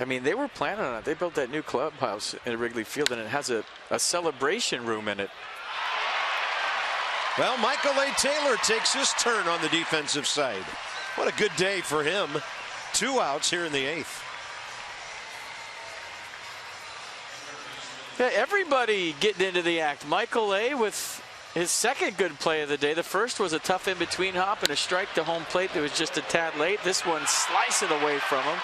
I mean, they were planning on it. They built that new clubhouse in Wrigley Field, and it has a celebration room in it. Well, Michael A. Taylor takes his turn on the defensive side. What a good day for him. 2 outs here in the 8th. Yeah, everybody getting into the act. Michael A. with his second good play of the day. The first was a tough in-between hop and a strike to home plate that was just a tad late. This one slicing away from him.